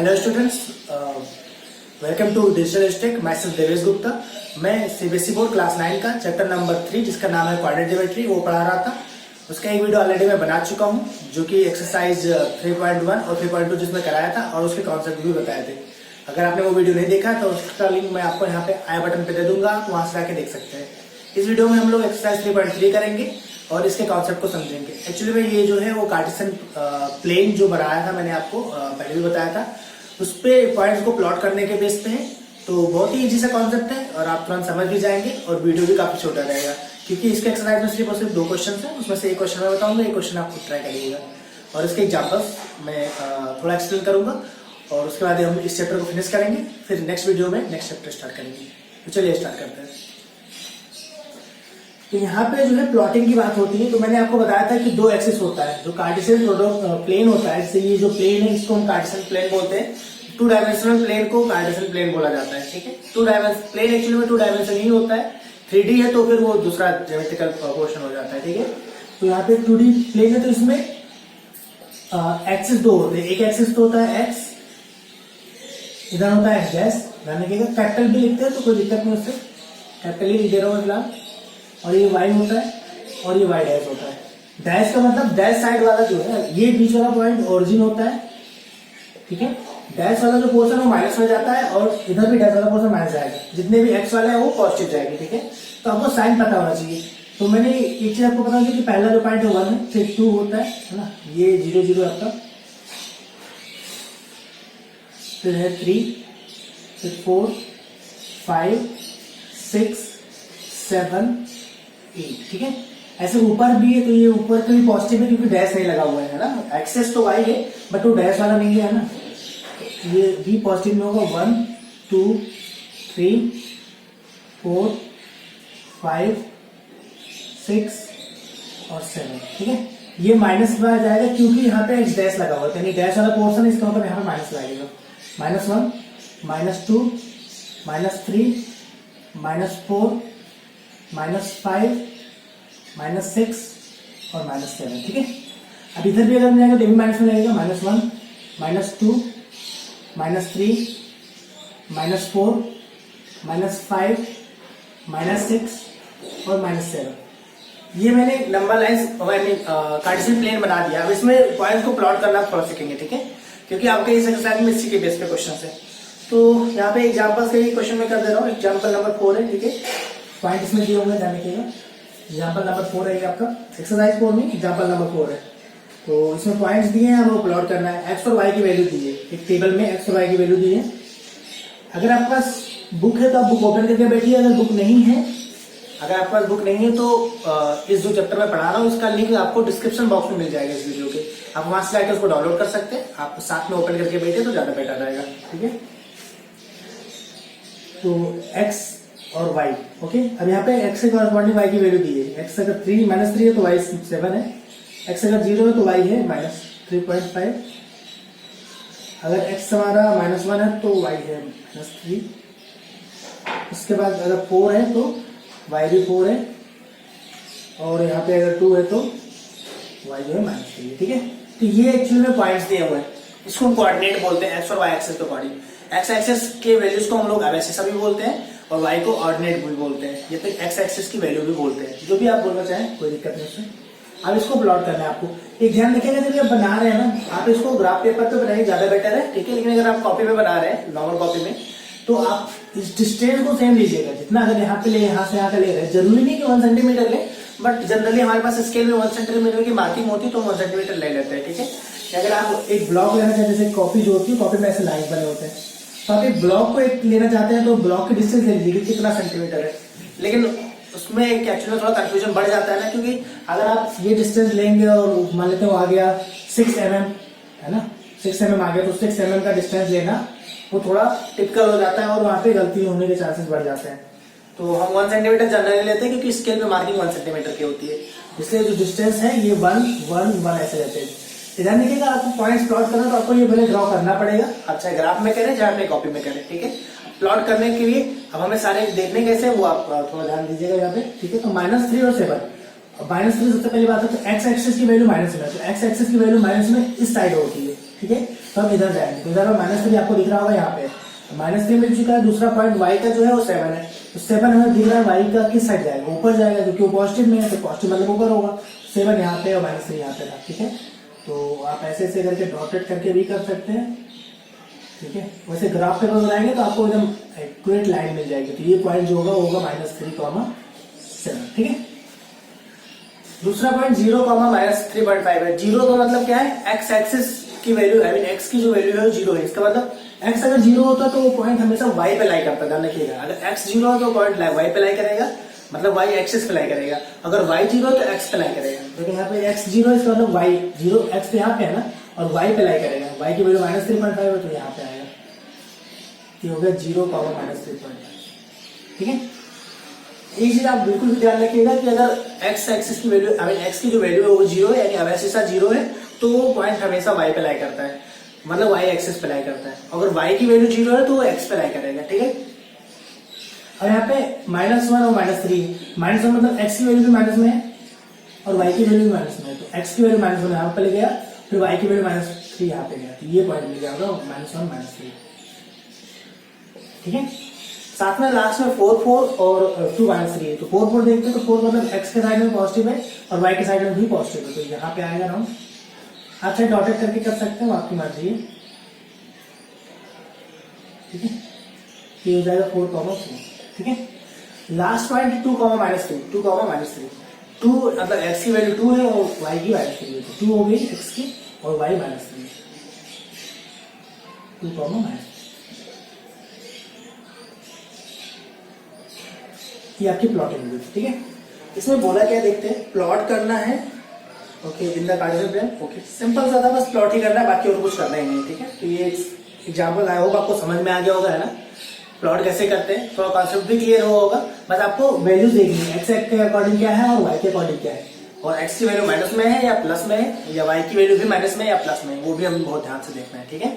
Hello students, welcome to digital stack. मैं सिर्फ देवेश गुप्ता। मैं सीबीएसई बोर्ड क्लास 9 का चैप्टर नंबर 3 जिसका नाम है कोऑर्डिनेट ज्योमेट्री वो पढ़ा रहा था। उसका एक वीडियो ऑलरेडी मैं बना चुका हूँ जो कि एक्सरसाइज 3.1 और 3.2 जिसमें कराया था और उसके कॉन्सेप्ट भी बताए थे। अगर आपने वो वीडियो नहीं देखा तो उसका लिंक मैं आपको यहाँ पे आई बटन पे दे दूंगा, आप वहां से जाके देख सकते हैं। इस वीडियो में हम लोग एक्सरसाइज 3.3 करेंगे और इसके कॉन्सेप्ट को समझेंगे। एक्चुअली में ये जो है वो कार्टेशियन प्लेन जो बनाया था, मैंने आपको पहले भी बताया था, उस पे पॉइंट्स को प्लॉट करने के बेस पे है। तो बहुत ही इजी सा कॉन्सेप्ट है और आप तुरंत समझ भी जाएंगे और वीडियो भी काफी छोटा रहेगा क्योंकि इसके एक्सरसाइज में सिर्फ और सिर्फ 2 क्वेश्चन है। उसमें से एक क्वेश्चन मैं बताऊंगा, एक क्वेश्चन आप खुद ट्राई करिएगा और इसके एग्जाम्पल्स मैं थोड़ा एक्सप्लेन करूंगा और उसके बाद हम इस चैप्टर को फिनिश करेंगे। फिर नेक्स्ट वीडियो में नेक्स्ट चैप्टर स्टार्ट करेंगे। तो चलिए स्टार्ट करते हैं। तो यहाँ पे जो है प्लॉटिंग की बात होती है। तो मैंने आपको बताया था कि 2 एक्सिस होता है जो कार्टेशियन प्लेन होता है। जैसे ये जो प्लेन है इसको हम कार्टेशियन प्लेन बोलते हैं। 2 डायमेंशनल प्लेन को कार्टेशियन प्लेन बोला जाता है। ठीक है, 2 डायमेंशन प्लेन एक्चुअली में 2 डायमेंशन ही होता है। 3D है तो फिर वो दूसरा ज्योमेट्रिकल पोर्शन हो जाता है। ठीक है, तो यहाँ पे 2D प्लेन है तो इसमें एक्सिस 2 होते हैं। एक एक्सिस तो होता है एक्स, इधर होता है एक्स डैश। ध्यान रखिएगा, कैपिटल भी लिखते हैं तो कोई दिक्कत नहीं, उससे कैपिटल ही लिख दे रहा हूँ फिलहाल। और ये वाई होता है और ये वाई डैश होता है। डैश का मतलब डैश साइड वाला जो है, ये बीच वाला पॉइंट ओरिजिन होता है। ठीक है, डैश वाला जो पोर्शन वो माइनस में जाता है और इधर भी डैश वाला पोर्शन माइनस जाएगा। जितने भी एक्स वाले हैं वो पॉजिटिव जाएगी। ठीक है, तो आपको साइन पता होना चाहिए। तो मैंने एक चीज आपको बता दी कि पहला जो पॉइंट है 1 है, फिर 2 होता है ना, ये 0 0 आपका, फिर है 3, फिर 4 5 6 7 8। ठीक है, ऐसे ऊपर भी है तो ये ऊपर का भी पॉजिटिव है क्योंकि डैश नहीं लगा हुआ है ना। एक्सेस तो वाई है बट वो डैश वाला नहीं है ना, ये भी पॉजिटिव में होगा। 1 2 3 4 5 6 और 7। ठीक है, ये माइनस में आ जाएगा क्योंकि यहाँ पे एक्स डैश लगा हुआ है, यानी डैश वाला पोर्शन इसका मतलब यहाँ पे माइनस लगेगा। -1 -2 -3 -4 -5 -6 और -7। ठीक है, अब इधर भी अगर जाएगा तो भी माइनस में लगेगा। -1 -2 -3 -4 -5 -6 और -7। ये मैंने नंबर लाइंस कार्टेशियन प्लेन बना दिया। अब इसमें पॉइंट्स को प्लॉट करना थोड़ा सीखेंगे। ठीक है, क्योंकि आपके इस एक्सरसाइज में इसी के बेस पे क्वेश्चन है। तो यहाँ पे एग्जाम्पल्स के क्वेश्चन में कर दे रहा हूँ। एग्जाम्पल नंबर 4 है। ठीक है, पॉइंट इसमें दिए होंगे, ध्यान रखिएगा। एग्जाम्पल नंबर 4 है ये आपका, एक्सरसाइज 4 में एग्जाम्पल नंबर 4 है। तो इसमें पॉइंट्स दिए हैं, हमें प्लॉट करना है। एक्स और वाई की वैल्यू दी है, एक टेबल में एक्स और वाई की वैल्यू दी है। अगर आपके पास बुक है तो आप बुक ओपन करके बैठिए। अगर बुक नहीं है, अगर आपके पास बुक नहीं है तो इस जो चैप्टर में पढ़ा रहा हूँ इसका लिंक आपको डिस्क्रिप्शन बॉक्स में मिल जाएगा इस वीडियो के। आप वहां से जाकर उसको डाउनलोड कर सकते हैं। आप साथ में ओपन करके बैठे तो ज्यादा बेटर रहेगा। ठीक है, तो एक्स और y। ओके, अब यहाँ पे x के कॉरस्पॉन्डिंग y की वैल्यू दी है। x अगर 3 -3 है तो y 7 है। x अगर 0 है तो y है -3.5। अगर x हमारा -1 है तो y है -3। उसके बाद अगर 4 है तो y भी 4 है और यहाँ पे अगर 2 है तो y जो है -3 है। ठीक है, तो ये एक्चुअली में पॉइंट्स दिए हुए हैं, इसको हम कोऑर्डिनेट बोलते हैं। x और y एक्सिस के अकॉर्डिंग, x एक्सिस के वैल्यूज को हम लोग एब्सिसा भी बोलते हैं और y को ऑर्डिनेट भी बोलते हैं, या फिर x एक्सिस की वैल्यू भी बोलते हैं। जो भी आप बोलना चाहें, कोई दिक्कत नहीं उसमें। अब इसको प्लॉट करना है आपको। एक ध्यान रखिएगा, जब आप बना रहे हैं ना, आप इसको ग्राफ पेपर पे बनाइए, ज्यादा बेटर है। ठीक है, लेकिन अगर आप कॉपी में बना रहे हैं, नॉर्मल कॉपी में, तो आप इस डिस्टेंस को सेम लीजिएगा। जितना अगर यहाँ पे ले, यहाँ से यहाँ का ले रहे हैं, जरूरी नहीं कि 1 सेंटीमीटर ले, बट जनरली हमारे पास स्केल में 1 सेंटीमीटर की मार्किंग होती है तो 1 सेंटीमीटर ले लेते हैं। ठीक है, अगर आप एक ब्लॉक लेना चाहते हैं, जैसे कॉपी जो होती है, कॉपी में ऐसे लाइन बने होते हैं, तो आप एक ब्लॉक को एक लेना चाहते हैं तो ब्लॉक की डिस्टेंस ले लीजिए कितना सेंटीमीटर है। लेकिन उसमें एक्चुअली थोड़ा कंफ्यूजन बढ़ जाता है ना, क्योंकि अगर आप ये डिस्टेंस लेंगे और मान लेते हो आ गया 6 mm है ना, 6 mm आ गया तो 6 mm का डिस्टेंस लेना वो थोड़ा टिपिकल हो जाता है और वहां पे गलती होने के चांसेस बढ़ जाते हैं। तो हम 1 सेंटीमीटर जनरली लेते हैं क्योंकि स्केल में मार्किंग 1 सेंटीमीटर की होती है, इसलिए जो डिस्टेंस है ये 1 1 1 ऐसे रहते हैं। ध्यान रखिएगा, आपको पॉइंट्स प्लॉट करना तो आपको ये पहले ड्रॉ करना पड़ेगा। आप चाहे ग्राफ में करें चाहे अपने कॉपी में करें। ठीक है, प्लॉट करने के लिए अब हमें सारे देखने कैसे, वो आप थोड़ा ध्यान दीजिएगा यहाँ पे। ठीक है, तो -3 और 7। -3 सबसे पहली बात है तो एक्स एक्सिस की वैल्यू माइनस में, तो एक्स एक्सिस की वैल्यू माइनस में इस साइड होती है। ठीक है, तब इधर जाएंगे। तो इधर -3 आपको दिख रहा होगा यहाँ पे, -3 मिल चुका है। दूसरा पॉइंट y का जो है वो 7 है, तो 7 हमें दिख रहा है y का किस साइड जाएगा, ऊपर जाएगा, क्योंकि वो पॉजिटिव में है, तो पॉजिटिव मतलब ऊपर होगा। 7 यहाँ पे और -3 यहाँ पे था, ठीक है। तो आप ऐसे ऐसे करके डॉटेड करके भी कर सकते हैं, ठीक है। वैसे ग्राफ पेपर बनाएंगे तो आपको एकदम एक्यूरेट लाइन मिल जाएगी। तो ये पॉइंट जो होगा वो होगा -3,7, ठीक है। दूसरा पॉइंट 0, -3.5 है। 0 का मतलब क्या है, एक्स एक्सिस की वैल्यू, आई मीन एक्स की जो वैल्यू है वो 0 है। इसका मतलब एक्स अगर 0 होता तो वो पॉइंट हमेशा वाई पे लाई करता, ध्यान रखिएगा। अगर एक्स 0 हो तो पॉइंट वाई पे लाई करेगा, मतलब वाई एक्सिस पे लाई करेगा। अगर वाई 0 हो तो एक्स पे लाई करेगा। देखिए यहाँ पे एक्स 0 है, इसका मतलब वाई 0, एक्स तो यहाँ पे है ना, और वाई पे लाई करेगा। वाई की वैल्यू -3.5 है तो यहाँ पे आएगा, ये हो गया 0, -3.5, ठीक है। एक चीज आप बिल्कुल भी ध्यान रखिएगा कि अगर एक्स एक्सिस की वैल्यू, आई मीन एक्स की जो वैल्यू है वो 0 है, यानी अवैशिष्टा 0 है, तो वो पॉइंट हमेशा वाई पे लाई करता है, मतलब वाई एक्सिस पे लाई करता है। अगर वाई की वैल्यू 0 है तो वो एक्स पे लाई करेगा, ठीक है। और यहाँ पे -1 और -3, -1 मतलब एक्स की वैल्यू भी माइनस में है और वाई की वैल्यू भी माइनस में है, तो एक्स की वैल्यू -1 यहाँ पे ले गया, फिर वाई की वैल्यू -3 यहाँ पे गया, तो ये पॉइंट मिल जाएगा -1 -3, ठीक है। साथ में लास्ट में 4 4 और 2 -3 है, तो 4 4 देखते हैं तो 4 मतलब एक्स के साइड में पॉजिटिव है और वाई के साइड में भी पॉजिटिव है, तो यहाँ पे आएगा राउंड। आप चाहे डॉटेड करके कर सकते हो, आपकी मर्जी है, ठीक है। ये हो जाएगा 4, 4, ठीक है। लास्ट पॉइंट 2, -3, 2, -3, 2 मतलब एक्स की वैल्यू 2 है और वाई की -3 है, तो 2 हो गई एक्स की और वाई -3, 2, -3। ये आपकी प्लॉटिंग हुई, ठीक है। इसमें बोला क्या देखते हैं, प्लॉट करना है, okay, in the Cartesian plane, okay, simple सा था, बस प्लॉट ही करना है, बाकी और कुछ करना ही नहीं, ठीक है। तो ये एग्जाम्पल आया होगा, आपको समझ में आ गया होगा, है ना, प्लॉट कैसे करते हैं, थोड़ा कॉन्सेप्ट भी क्लियर हुआ होगा। बस आपको वैल्यूज देखनी है, एक्स के अकॉर्डिंग क्या है और वाई के अकॉर्डिंग क्या है, और एक्स की वैल्यू माइनस में है या प्लस में है, या वाई की वैल्यू भी माइनस में है या प्लस में है, वो भी हमें बहुत ध्यान से देखना है, ठीक है।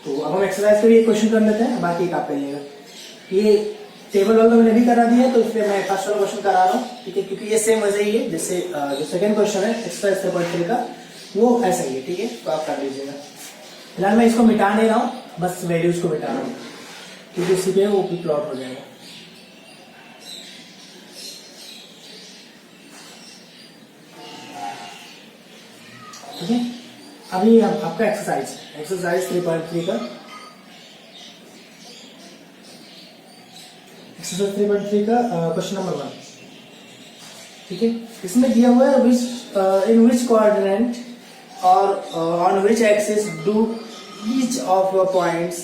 तो अब हम एक्सरसाइज के लिए क्वेश्चन कर लेते हैं, बाकी आप करिएगा। ये टेबल वाला मैंने भी करा दिया है, तो इसलिए मैं फर्स्ट वाला क्वेश्चन करा रहा हूँ, ठीक है, क्योंकि ये सेम वैसे ही है जैसे जो सेकंड क्वेश्चन है एक्सरसाइज 3.3 का, वो ऐसा ही है, ठीक है, तो आप कर लीजिएगा। फिलहाल मैं इसको मिटा नहीं रहा हूँ, बस वैल्यूज को मिटा रहा हूँ, क्योंकि इसी पे वो प्लॉट हो जाएगा। ठीक है, अभी आपका एक्सरसाइज 3.3 का, एक्सरसाइज 3.3 का क्वेश्चन नंबर 1, ठीक है। इसमें दिया हुआ है इन विच कोऑर्डिनेट और on which axis do each of points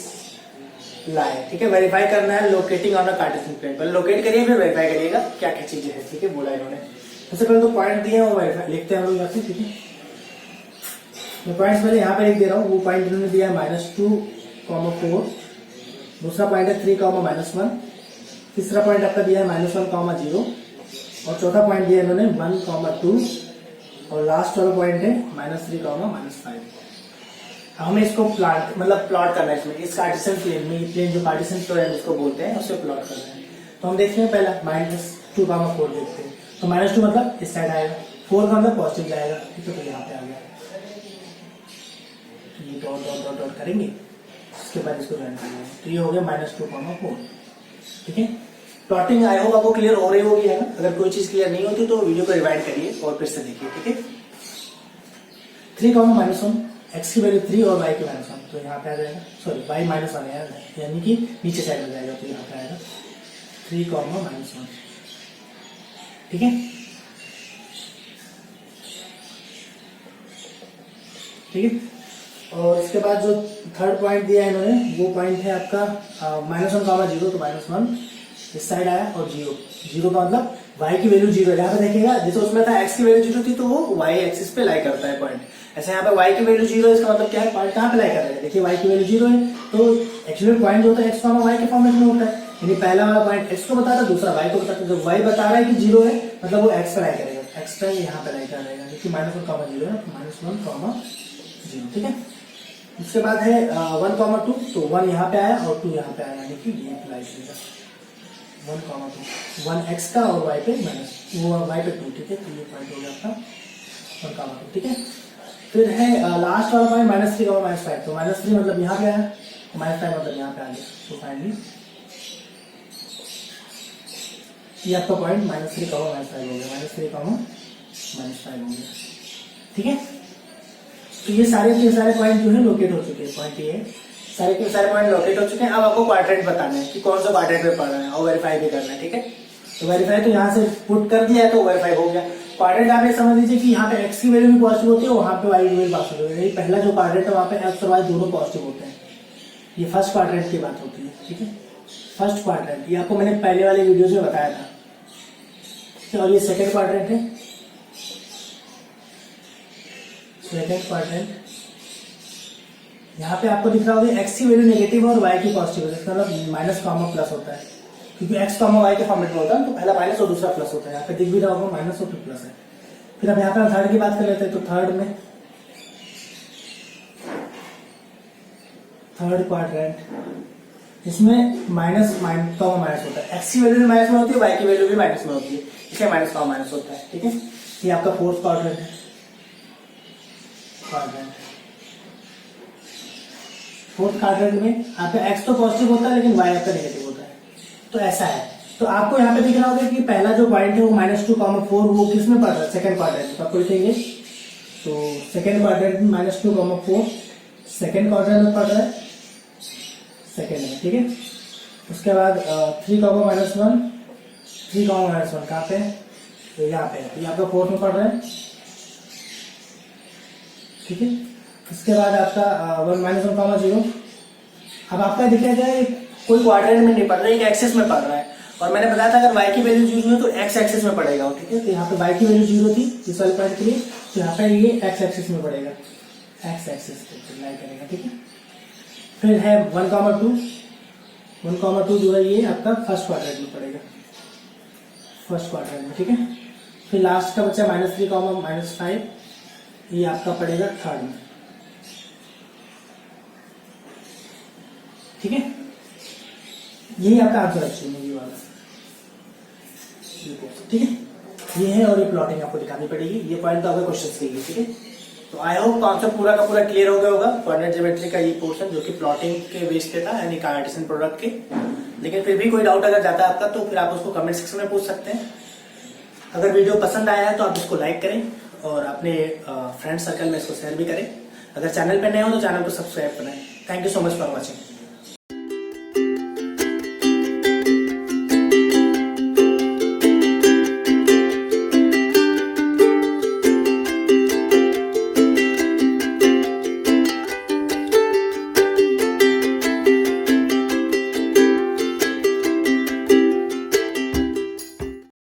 lie, ठीक है। वेरीफाई करना है locating on a Cartesian plane, पहले लोकेट करिए फिर वेरीफाई करिएगा क्या क्या चीजें हैं, ठीक है, बोला इन्होंने। सबसे पहले तो पॉइंट दिए हैं वो वेरीफाई लिखते हैं हम लोग यहाँ से, ठीक है। मैं पॉइंट्स पहले यहाँ पे लिख दे रहा हूँ, वो पॉइंट इन्होंने दिया है -2, 4, दूसरा पॉइंट है 3, -1, तीसरा पॉइंट आपका दिया है -1, 0, और चौथा पॉइंट दिया इन्होंने 1, 2, और लास्ट वाला पॉइंट है -3, -5। हमें इसको प्लॉट करना है इसमें, इस कार्टेशियन प्लेन में, प्लेन जो कार्टेशियन प्लेन इसको बोलते हैं, उससे प्लॉट करना है। तो हम देखते हैं पहला -2, 4 देखते हैं, तो -2 मतलब इस साइड आएगा, 4 का मतलब पॉजिटिव जाएगा, ठीक है, तो यहाँ पे आ गया, तो ये डॉट करेंगे, उसके बाद इसको ज्वाइन करेंगे, तो ये हो गया -2, 4, ठीक है। प्लॉटिंग आई होप आपको क्लियर हो रही होगी, है ना। अगर कोई चीज क्लियर नहीं होती तो वीडियो को रिवाइंड करिए और फिर से देखिए, ठीक है। 3, -1, एक्स की वैल्यू 3 और वाई की -1, तो यहाँ पे आ जाएगा, सॉरी वाई -1 है, यानी कि नीचे साइड में जाएगा, तो यहाँ पे आएगा 3, -1, ठीक है, ठीक है। और इसके बाद जो थर्ड पॉइंट दिया है इन्होंने, वो पॉइंट है आपका -1, 0, तो -1 इस साइड आया, और 0 का मतलब y की वैल्यू 0 है। यहाँ पे देखिएगा जैसे उसमें था x की वैल्यू 0 थी, तो वो y एक्सिस पे लाई करता है पॉइंट। ऐसे यहाँ पे y की वैल्यू 0 है, इसका मतलब क्या है, पॉइंट कहाँ पे लाई कर रहा है, देखिए y की वैल्यू 0 है, तो एक्चुअली पॉइंट जो होता है x, y के फॉर्मेट में होता है, यानी पहला वाला पॉइंट x को बताता है, दूसरा y को बताता है। जब y बता रहा है कि 0 है, मतलब वो x पे लाई करेगा, x पे यहाँ पे लाई करेगा, क्योंकि -1, 0 है, तो -1, 0, ठीक है। उसके बाद है 1, 2, तो 1 यहाँ पे आया और 2 यहाँ पे आया, यानी कि ये लाई करेगा 1, 2, 1 x का और y पे -2, ठीक है, तो ये पॉइंट हो गया आपका 1, 2, ठीक है। फिर है लास्ट वाला पॉइंट -3 -5, तो -3 मतलब यहाँ पे आया, -5 मतलब यहाँ पे आ गया। तो फाइनली ये आपका पॉइंट -3 -5 हो गया, -3 -5 हो गया। ठीक है, तो ये सारे के सारे पॉइंट जो है लोकेट हो चुके हैं। पॉइंट ये सारे के सारे पॉइंट लोकेट हो चुके हैं। अब आपको क्वाड्रेंट बताना है कि कौन सा क्वाड्रेंट में पड़ रहा है और वेरीफाई भी करना है। ठीक है, तो वेरीफाई तो यहाँ से पुट कर दिया है तो वेरीफाई हो गया। क्वाड्रेंट आप ये समझ लीजिए कि यहाँ पे एक्स की वैल्यू भी पॉजिटिव होती है और वहाँ पे वाई की वैल्यू पॉजिटिव होती है। पहला जो क्वाड्रेंट है वहाँ पे एक्स और वाई दोनों पॉजिटिव होते हैं। ये फर्स्ट क्वाड्रेंट की बात होती है। ठीक है, फर्स्ट क्वाड्रेंट ये आपको मैंने पहले वाले वीडियो में बताया था। और ये सेकेंड क्वाड्रेंट है। सेकेंड क्वाड्रेंट यहाँ पे आपको दिख रहा होगा एक्स की वैल्यू नेगेटिव और वाई की पॉजिटिव है, मतलब माइनस कॉमा प्लस होता है, क्योंकि एक्स कॉमा वाई के फॉर्मेट में होता है तो पहला माइनस और दूसरा प्लस होता है। यहाँ पे दिख भी रहा होगा माइनस और फिर प्लस है। फिर अब यहाँ पे हम थर्ड की बात कर लेते हैं। तो थर्ड क्वाड्रेंट इसमें माइनस कॉमा माइनस होता है। एक्स की वैल्यू भी माइनस में होती है, वाई की वैल्यू भी माइनस में होती है, इसलिए माइनस कॉमा माइनस होता है। ठीक है, ये आपका फोर्थ क्वाड्रेंट है। फोर्थ क्वाड्रेंट में आपका एक्स तो पॉजिटिव होता है लेकिन वाई आपका नेगेटिव होता है। तो ऐसा है, तो आपको यहाँ पे दिख रहा होगा कि पहला जो पॉइंट है वो -2, 4 वो किस में पड़ रहा है, सेकंड क्वाड्रेंट। तो आपको लिखेंगे तो सेकंड क्वाड्रेंट में -2, 4 सेकंड क्वाड्रेंट में पड़ रहा है, सेकंड में। ठीक है, उसके बाद 3, -1 3, -1 कहाँ पे है, तो यहाँ पे है, तो ये आपका फोर्थ में पड़ रहा है। ठीक है, इसके बाद आपका 1, -1, 0। अब आपका दिखा जाए कोई क्वाड्रेंट में नहीं पड़ रहा है, एक एक्सेस में पड़ रहा है। और मैंने बताया था अगर y की वैल्यू 0 है तो x एक्सेस में पड़ेगा। ठीक है, तो यहाँ पे y की वैल्यू 0 थी इस वाले पॉइंट के लिए, तो यहाँ पे ये x एक्सेस में पड़ेगा, x एक्सेस लाई करेगा। ठीक है, फिर है 1, 2 जो है ये आपका फर्स्ट क्वाड्रेंट में पड़ेगा, फर्स्ट क्वाड्रेंट में। ठीक है, फिर लास्ट का बच्चा -3, -5 ये आपका पड़ेगा थर्ड में। ठीक है, यही आपका आंसर है ये वाला। ठीक है, ये है और ये प्लॉटिंग आपको दिखानी पड़ेगी। ये पॉइंट तो आपके क्वेश्चन के लिए। ठीक है, तो आई होप कॉन्सेप्ट पूरा का पूरा क्लियर हो गया होगा। कोऑर्डिनेट ज्योमेट्री का ये पोर्शन जो कि प्लॉटिंग के बेस पे था, यानी कार्टेशियन प्रोडक्ट के। लेकिन फिर भी कोई डाउट अगर जाता है आपका तो फिर आप उसको कमेंट सेक्शन में पूछ सकते हैं। अगर वीडियो पसंद आया है तो आप इसको लाइक करें और अपने फ्रेंड सर्कल में इसको शेयर भी करें। अगर चैनल पे नए हो तो चैनल को सब्सक्राइब करें। Thank you so much for watching.